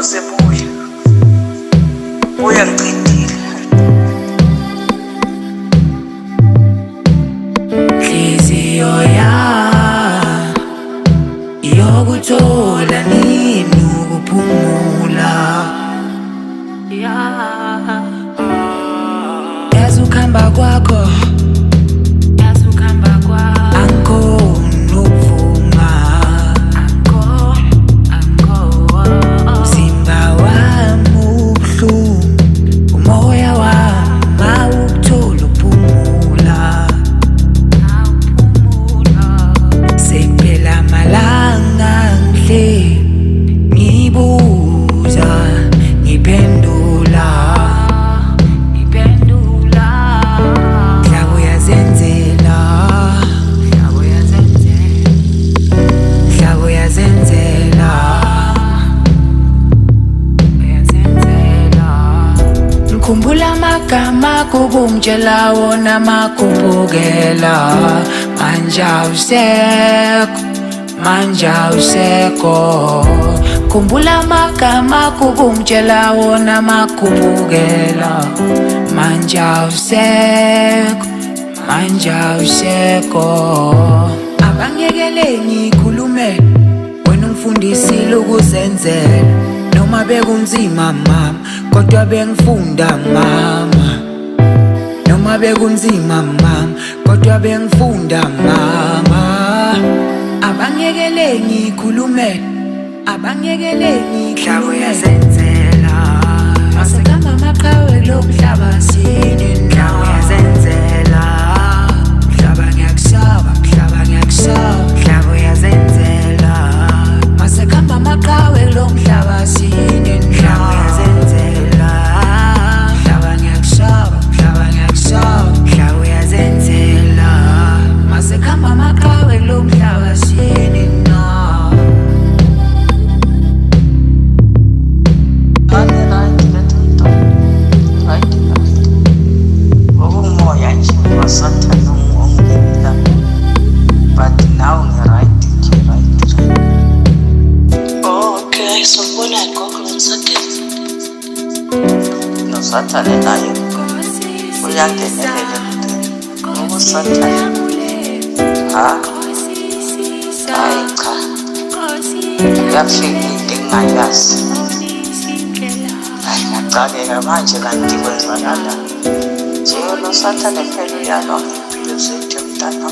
usebuya uyangiqedile. Nhliziyo yokuthola nini ukuphumula, yazi ukuhamba kwakho angikhoni ukuvuma. Umzimba wami ubuhlungu, umoya wami awukuthola ukuphumula. Sekuphela amalanga ngihleli ngibuza, ngiphendula, mhlaba uyazenzela, mhlaba uyazenzela. Ngikhumbula amagama kubungitshela wona makubukela. Manje awusekho, manje awusekho. Khumbula amagama kubungitshela wona makubukela. Manje awusekho, manje awusekho. Abangiyekele ngikhulume, wena ungifundisile ukuzenzela. Noma bekunzima mama, kodwa bengifunda mama. Noma bekunzima mama, kodwa bengifunda mama. Abangiyekele ngikhulume, abangiyekele ngikhulume. Mhlaba uyazenzela, masekamba amaqhawe kulo mhlaba sini. Mhlaba uyazenzela, mhlaba ngiyakusaba, mhlaba ngiyakusaba. Mhlaba uyazenzela, masekamba amaqhawe kulo mhlaba sini. Mhlaba uyazenzela, mhlaba ngiyakusaba, mhlaba ngiyakusaba. Mhlaba uyazenzela, masekamba amaqhawe kulo mhlaba sini. Ngokumoya nje wasathana ungila, but now ngi-right nje, right. Okay, sobona gogo ngisadela. Nosathane naye uyangenelela ngokusathana. Hayi cha, yafikile ngingayazi. Hayi ngacabeka manje kanti kwenzakalani. Nje nosathane phela uyalwa ngempilo zethu mntana.